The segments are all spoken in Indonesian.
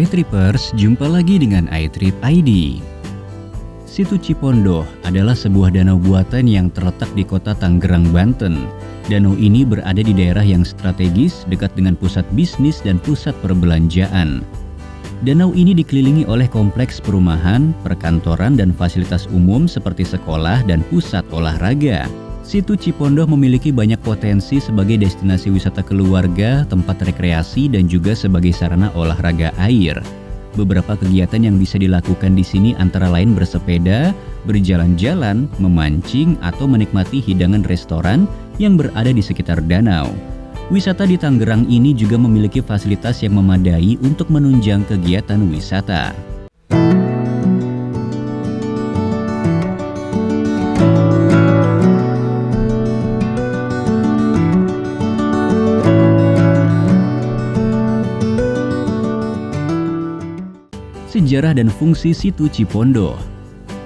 Hai Trippers, jumpa lagi dengan iTrip ID. Situ Cipondoh adalah sebuah danau buatan yang terletak di kota Tangerang, Banten. Danau ini berada di daerah yang strategis dekat dengan pusat bisnis dan pusat perbelanjaan. Danau ini dikelilingi oleh kompleks perumahan, perkantoran, dan fasilitas umum seperti sekolah dan pusat olahraga. Situ Cipondoh memiliki banyak potensi sebagai destinasi wisata keluarga, tempat rekreasi, dan juga sebagai sarana olahraga air. Beberapa kegiatan yang bisa dilakukan di sini antara lain bersepeda, berjalan-jalan, memancing, atau menikmati hidangan restoran yang berada di sekitar danau. Wisata di Tangerang ini juga memiliki fasilitas yang memadai untuk menunjang kegiatan wisata. Sejarah dan fungsi Situ Cipondoh.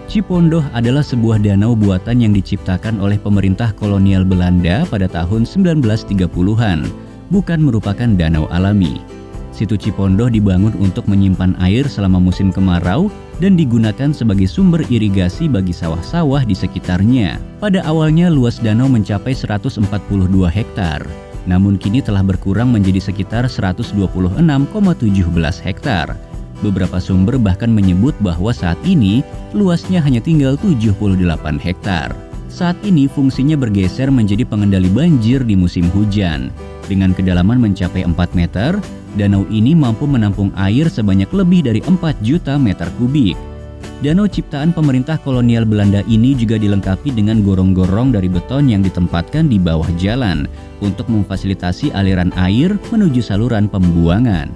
Cipondoh adalah sebuah danau buatan yang diciptakan oleh pemerintah kolonial Belanda pada tahun 1930-an, bukan merupakan danau alami. Situ Cipondoh dibangun untuk menyimpan air selama musim kemarau dan digunakan sebagai sumber irigasi bagi sawah-sawah di sekitarnya. Pada awalnya luas danau mencapai 142 hektar, namun kini telah berkurang menjadi sekitar 126,17 hektar. Beberapa sumber bahkan menyebut bahwa saat ini luasnya hanya tinggal 78 hektar. Saat ini fungsinya bergeser menjadi pengendali banjir di musim hujan. Dengan kedalaman mencapai 4 meter, danau ini mampu menampung air sebanyak lebih dari 4 juta meter kubik. Danau ciptaan pemerintah kolonial Belanda ini juga dilengkapi dengan gorong-gorong dari beton yang ditempatkan di bawah jalan untuk memfasilitasi aliran air menuju saluran pembuangan.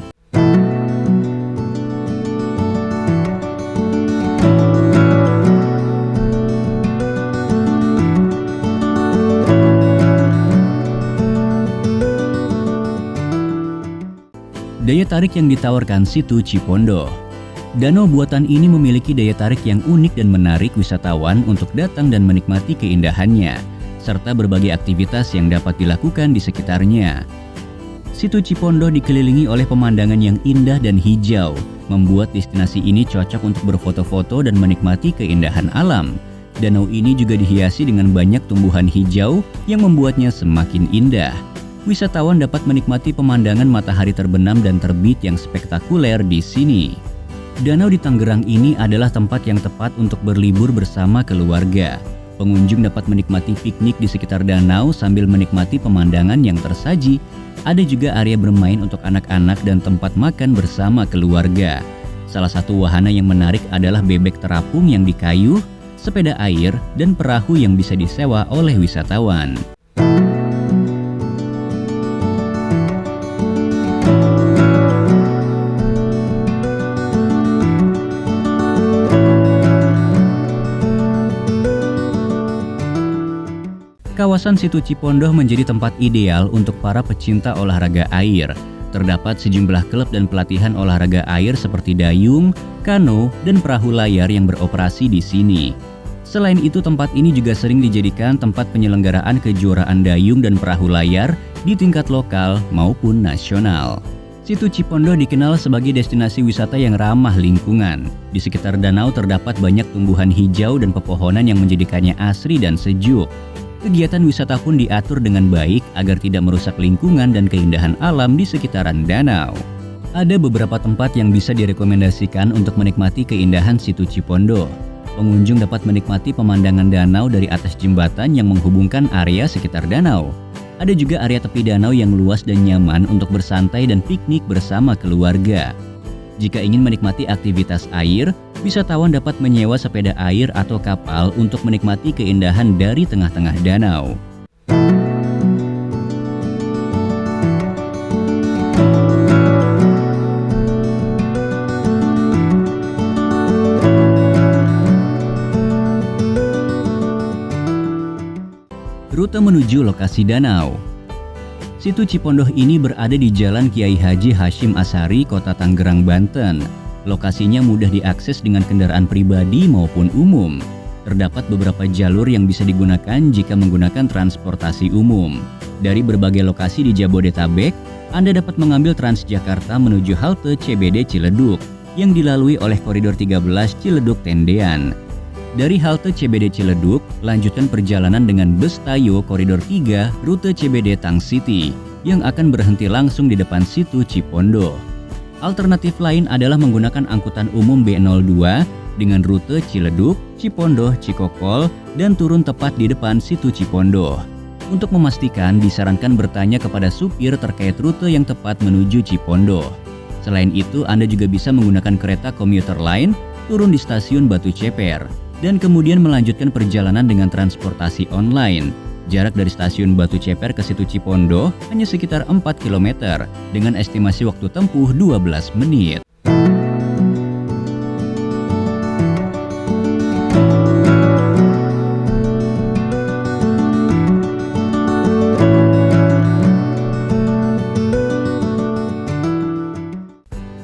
Daya tarik yang ditawarkan Situ Cipondoh. Danau buatan ini memiliki daya tarik yang unik dan menarik wisatawan untuk datang dan menikmati keindahannya, serta berbagai aktivitas yang dapat dilakukan di sekitarnya. Situ Cipondoh dikelilingi oleh pemandangan yang indah dan hijau, membuat destinasi ini cocok untuk berfoto-foto dan menikmati keindahan alam. Danau ini juga dihiasi dengan banyak tumbuhan hijau yang membuatnya semakin indah. Wisatawan dapat menikmati pemandangan matahari terbenam dan terbit yang spektakuler di sini. Danau di Tangerang ini adalah tempat yang tepat untuk berlibur bersama keluarga. Pengunjung dapat menikmati piknik di sekitar danau sambil menikmati pemandangan yang tersaji. Ada juga area bermain untuk anak-anak dan tempat makan bersama keluarga. Salah satu wahana yang menarik adalah bebek terapung yang dikayuh, sepeda air, dan perahu yang bisa disewa oleh wisatawan. Kawasan Situ Cipondoh menjadi tempat ideal untuk para pecinta olahraga air. Terdapat sejumlah klub dan pelatihan olahraga air seperti dayung, kano, dan perahu layar yang beroperasi di sini. Selain itu, tempat ini juga sering dijadikan tempat penyelenggaraan kejuaraan dayung dan perahu layar di tingkat lokal maupun nasional. Situ Cipondoh dikenal sebagai destinasi wisata yang ramah lingkungan. Di sekitar danau terdapat banyak tumbuhan hijau dan pepohonan yang menjadikannya asri dan sejuk. Kegiatan wisata pun diatur dengan baik agar tidak merusak lingkungan dan keindahan alam di sekitaran danau. Ada beberapa tempat yang bisa direkomendasikan untuk menikmati keindahan Situ Cipondoh. Pengunjung dapat menikmati pemandangan danau dari atas jembatan yang menghubungkan area sekitar danau. Ada juga area tepi danau yang luas dan nyaman untuk bersantai dan piknik bersama keluarga. Jika ingin menikmati aktivitas air, wisatawan dapat menyewa sepeda air atau kapal untuk menikmati keindahan dari tengah-tengah danau. Rute menuju lokasi danau. Situ Cipondoh ini berada di Jalan Kiai Haji Hashim Asari, Kota Tangerang, Banten. Lokasinya mudah diakses dengan kendaraan pribadi maupun umum. Terdapat beberapa jalur yang bisa digunakan jika menggunakan transportasi umum. Dari berbagai lokasi di Jabodetabek, Anda dapat mengambil Transjakarta menuju halte CBD Ciledug yang dilalui oleh koridor 13 Ciledug Tendean. Dari halte CBD Ciledug, lanjutkan perjalanan dengan bus Tayo koridor 3 rute CBD Tang City yang akan berhenti langsung di depan situ Cipondo. Alternatif lain adalah menggunakan angkutan umum B02 dengan rute Ciledug, Cipondo, Cikokol, dan turun tepat di depan situ Cipondo. Untuk memastikan, disarankan bertanya kepada supir terkait rute yang tepat menuju Cipondo. Selain itu, Anda juga bisa menggunakan kereta komuter lain, turun di stasiun Batu Ceper, dan kemudian melanjutkan perjalanan dengan transportasi online. Jarak dari stasiun Batu Ceper ke situ Cipondo hanya sekitar 4 km dengan estimasi waktu tempuh 12 menit.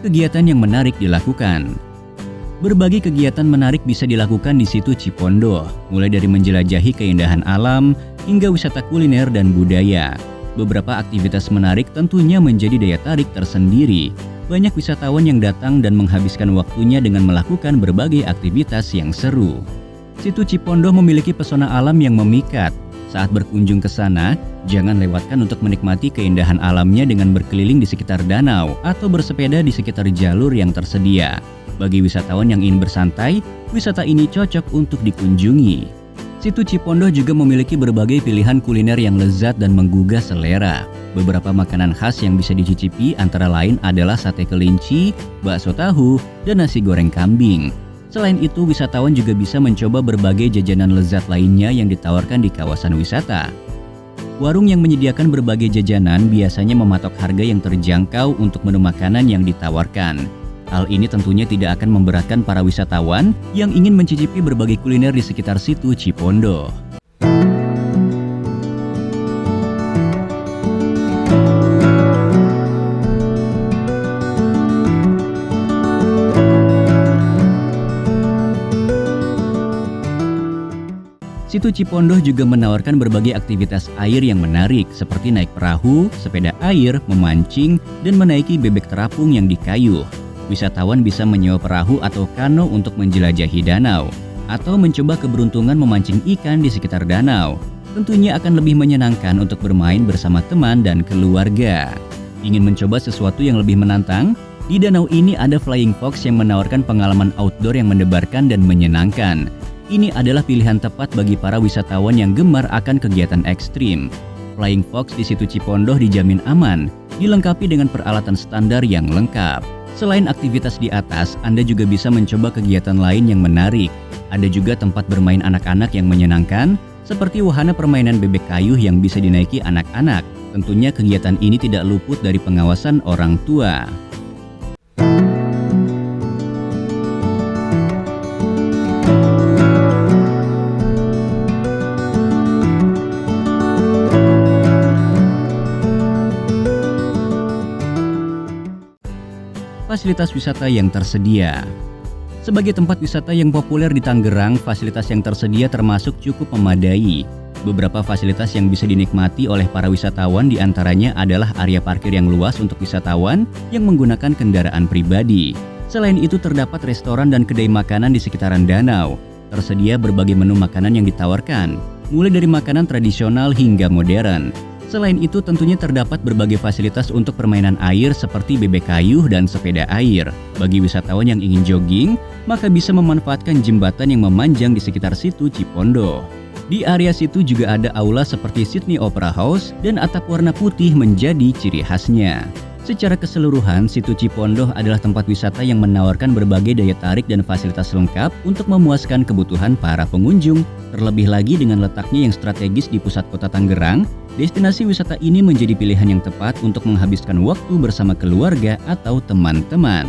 Kegiatan yang menarik dilakukan. Berbagai kegiatan menarik bisa dilakukan di situ Cipondo, mulai dari menjelajahi keindahan alam hingga wisata kuliner dan budaya. Beberapa aktivitas menarik tentunya menjadi daya tarik tersendiri. Banyak wisatawan yang datang dan menghabiskan waktunya dengan melakukan berbagai aktivitas yang seru. Situ Cipondo memiliki pesona alam yang memikat. Saat berkunjung ke sana, jangan lewatkan untuk menikmati keindahan alamnya dengan berkeliling di sekitar danau atau bersepeda di sekitar jalur yang tersedia. Bagi wisatawan yang ingin bersantai, wisata ini cocok untuk dikunjungi. Situ Cipondo juga memiliki berbagai pilihan kuliner yang lezat dan menggugah selera. Beberapa makanan khas yang bisa dicicipi antara lain adalah sate kelinci, bakso tahu, dan nasi goreng kambing. Selain itu, wisatawan juga bisa mencoba berbagai jajanan lezat lainnya yang ditawarkan di kawasan wisata. Warung yang menyediakan berbagai jajanan biasanya mematok harga yang terjangkau untuk menu makanan yang ditawarkan. Hal ini tentunya tidak akan memberatkan para wisatawan yang ingin mencicipi berbagai kuliner di sekitar situ Cipondo. Situ Cipondo juga menawarkan berbagai aktivitas air yang menarik seperti naik perahu, sepeda air, memancing, dan menaiki bebek terapung yang dikayuh. Wisatawan bisa menyewa perahu atau kano untuk menjelajahi danau, atau mencoba keberuntungan memancing ikan di sekitar danau. Tentunya akan lebih menyenangkan untuk bermain bersama teman dan keluarga. Ingin mencoba sesuatu yang lebih menantang? Di danau ini ada Flying Fox yang menawarkan pengalaman outdoor yang mendebarkan dan menyenangkan. Ini adalah pilihan tepat bagi para wisatawan yang gemar akan kegiatan ekstrim. Flying Fox di situ Cipondo dijamin aman, dilengkapi dengan peralatan standar yang lengkap. Selain aktivitas di atas, Anda juga bisa mencoba kegiatan lain yang menarik. Ada juga tempat bermain anak-anak yang menyenangkan, seperti wahana permainan bebek kayu yang bisa dinaiki anak-anak. Tentunya kegiatan ini tidak luput dari pengawasan orang tua. Fasilitas wisata yang tersedia. Sebagai tempat wisata yang populer di Tangerang, fasilitas yang tersedia termasuk cukup memadai. Beberapa fasilitas yang bisa dinikmati oleh para wisatawan diantaranya adalah area parkir yang luas untuk wisatawan yang menggunakan kendaraan pribadi. Selain itu terdapat restoran dan kedai makanan di sekitaran danau. Tersedia berbagai menu makanan yang ditawarkan, mulai dari makanan tradisional hingga modern. Selain itu tentunya terdapat berbagai fasilitas untuk permainan air seperti bebek kayu dan sepeda air. Bagi wisatawan yang ingin jogging, maka bisa memanfaatkan jembatan yang memanjang di sekitar situ Cipondo. Di area situ juga ada aula seperti Sydney Opera House dan atap warna putih menjadi ciri khasnya. Secara keseluruhan, situ Cipondo adalah tempat wisata yang menawarkan berbagai daya tarik dan fasilitas lengkap untuk memuaskan kebutuhan para pengunjung. Terlebih lagi dengan letaknya yang strategis di pusat kota Tangerang, destinasi wisata ini menjadi pilihan yang tepat untuk menghabiskan waktu bersama keluarga atau teman-teman.